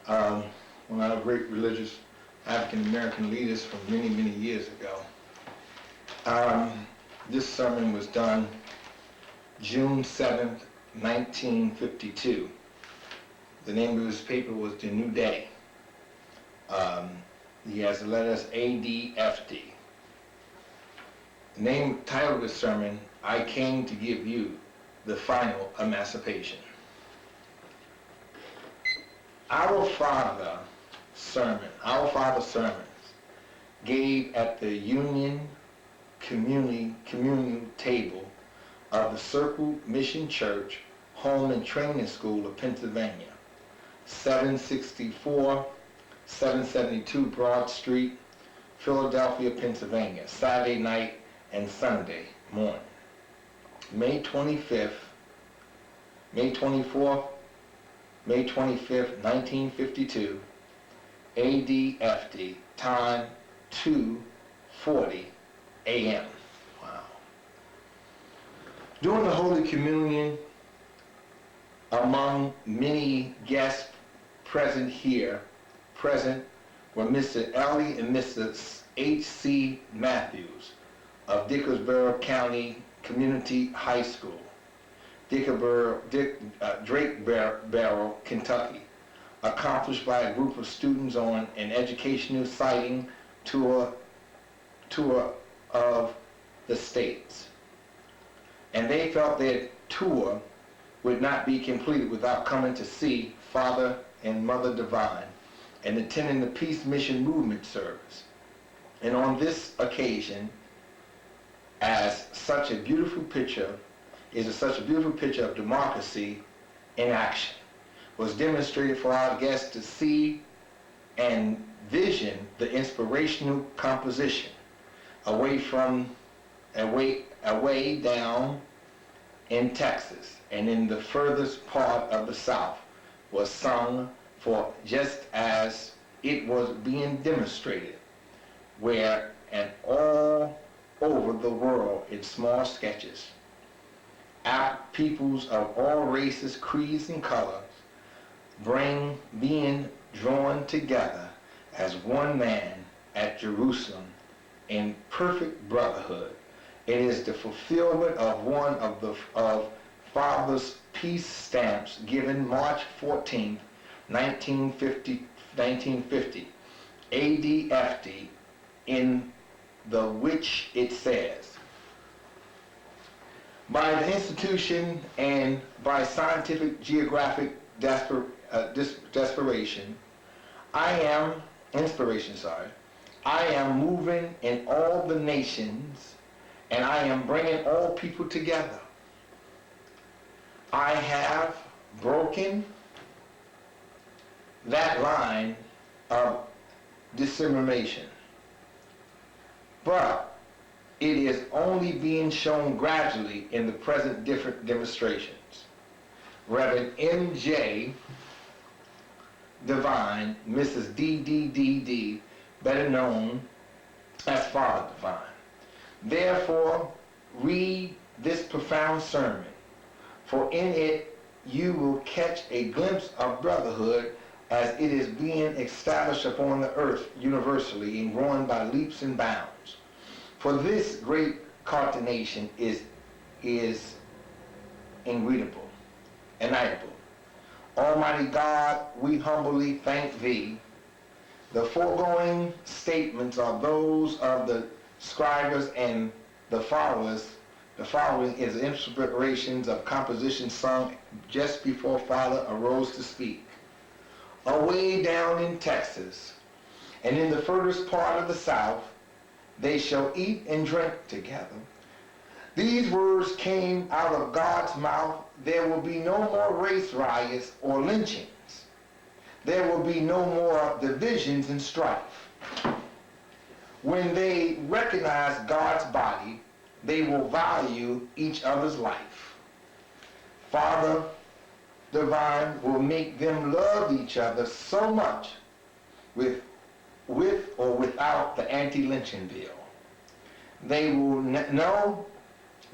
One of our great religious African-American leaders from many, many years ago. This sermon was done June 7th, 1952. The name of his paper was The New Day. He has the letters ADFD. The title of the sermon, I Came to Give You the Final Emancipation. Our Father sermons gave at the Union Communal Table of the Circle Mission Church, Home and Training School of Pennsylvania, 772 Broad Street, Philadelphia, Pennsylvania, Saturday night and Sunday morning. May 25th, 1952, ADFD, time 2:40 a.m. Wow. During the Holy Communion, among many guests present were Mr. Ellie and Mr. H.C. Matthews of Dickersboro County Community High School, Drakeboro, Kentucky, accomplished by a group of students on an educational sighting tour of the states. And they felt their tour would not be completed without coming to see Father and Mother Divine and attending the Peace Mission Movement service. And on this occasion, as such a beautiful picture of democracy in action, was demonstrated for our guests to see and vision the inspirational composition away down in Texas and in the furthest part of the South was sung for just as it was being demonstrated, where and all over the world in small sketches. Peoples of all races, creeds, and colors being drawn together as one man at Jerusalem in perfect brotherhood. It is the fulfillment of one of Father's peace stamps given March 14th, 1950, ADFD, in the which it says, by the institution and by scientific geographic inspiration, I am moving in all the nations, and I am bringing all people together. I have broken that line of discrimination, but it is only being shown gradually in the present different demonstrations. Reverend M.J. Divine, Mrs. D, better known as Father Divine. Therefore, read this profound sermon, for in it you will catch a glimpse of brotherhood as it is being established upon the earth universally and growing by leaps and bounds. For this great coordination is inevitable. Almighty God, we humbly thank Thee. The foregoing statements are those of the scribes and the followers. The following is inspirations of compositions sung just before Father arose to speak. Away down in Texas, and in the furthest part of the South, they shall eat and drink together. These words came out of God's mouth. There will be no more race riots or lynchings. There will be no more divisions and strife. When they recognize God's body, they will value each other's life. Father Divine will make them love each other so much with or without the anti-lynching bill. They will know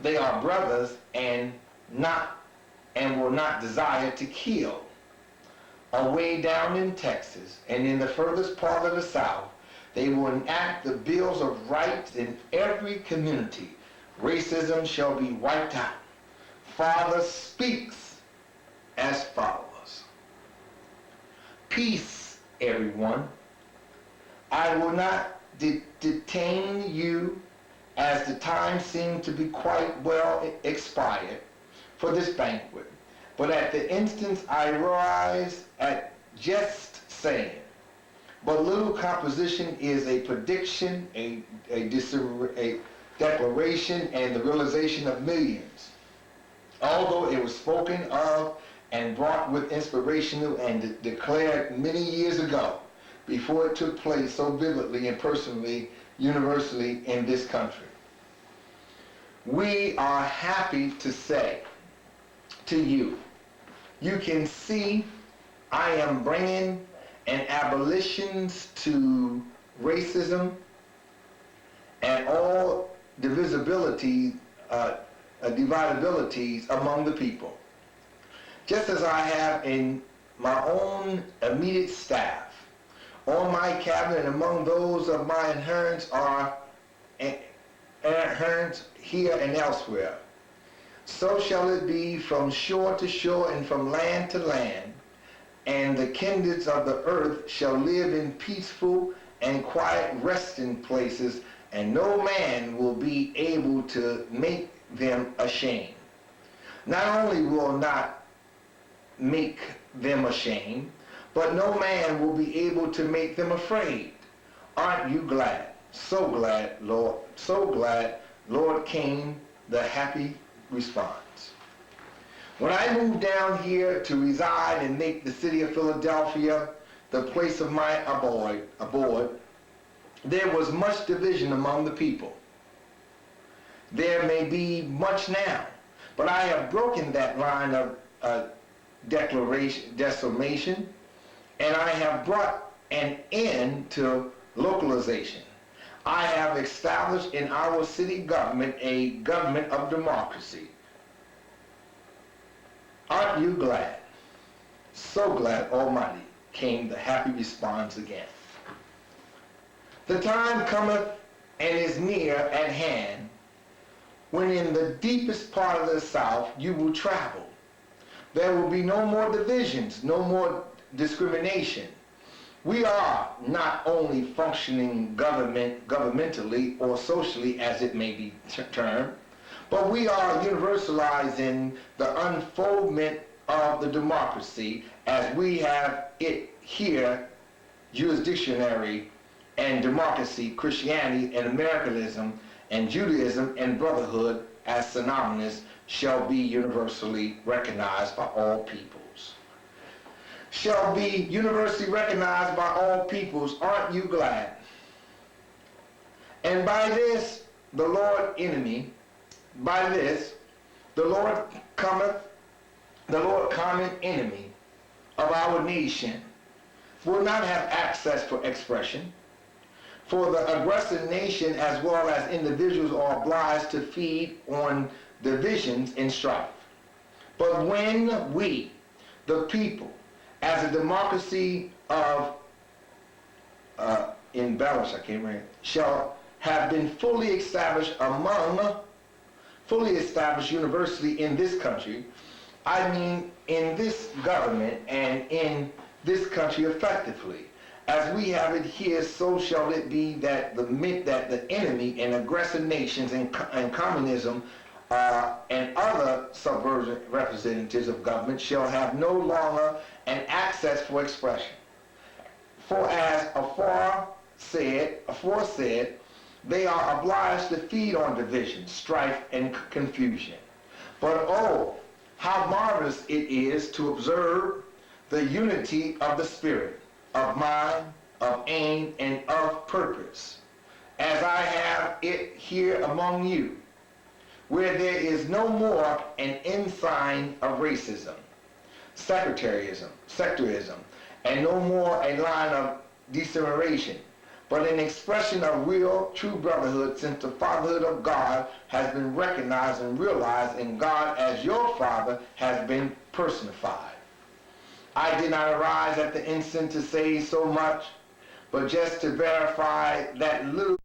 they are brothers and will not desire to kill. away down in Texas and in the furthest part of the South, they will enact the bills of rights in every community. Racism shall be wiped out. Father speaks as follows. Peace, everyone. I will not detain you, as the time seemed to be quite well expired for this banquet. But at the instance I rise at just saying, but little composition is a prediction, a declaration, and the realization of millions. Although it was spoken of and brought with inspirational and declared many years ago, before it took place so vividly and personally, universally in this country. We are happy to say to you, you can see I am bringing an abolitions to racism and all divisibility, dividabilities among the people. Just as I have in my own immediate staff, on my cabinet and among those of my adherents are adherents here and elsewhere. So shall it be from shore to shore and from land to land, and the kindreds of the earth shall live in peaceful and quiet resting places, and no man will be able to make them ashamed. Not only will not make them ashamed, but no man will be able to make them afraid. Aren't you glad? So glad, Lord. So glad, Lord, came the happy response. When I moved down here to reside and make the city of Philadelphia the place of my abode, there was much division among the people. There may be much now, but I have broken that line of decimation, and I have brought an end to localization. I have established in our city government a government of democracy. Aren't you glad? So glad, Almighty, came the happy response again. The time cometh and is near at hand when in the deepest part of the South you will travel. There will be no more divisions, no more discrimination. We are not only functioning governmentally or socially, as it may be termed, but we are universalizing the unfoldment of the democracy as we have it here, jurisdictionary and democracy, Christianity and Americanism and Judaism and brotherhood as synonymous shall be universally recognized by all peoples. Shall be universally recognized by all peoples. Aren't you glad? And by this, the Lord common enemy of our nation will not have access for expression. For the aggressive nation as well as individuals are obliged to feed on divisions and strife. But when we, the people, as a democracy of in balance, shall have been fully established universally in this country, I mean in this government and in this country effectively. As we have it here, so shall it be that the enemy and aggressive nations and communism and other subversive representatives of government shall have no longer an access for expression. For as aforesaid, they are obliged to feed on division, strife, and confusion. But oh, how marvelous it is to observe the unity of the Spirit, of mind, of aim, and of purpose, as I have it here among you, where there is no more an ensign of racism, sectarism, and no more a line of discrimination, but an expression of real, true brotherhood, since the fatherhood of God has been recognized and realized in God as your Father has been personified. I did not arise at the instant to say so much, but just to verify that little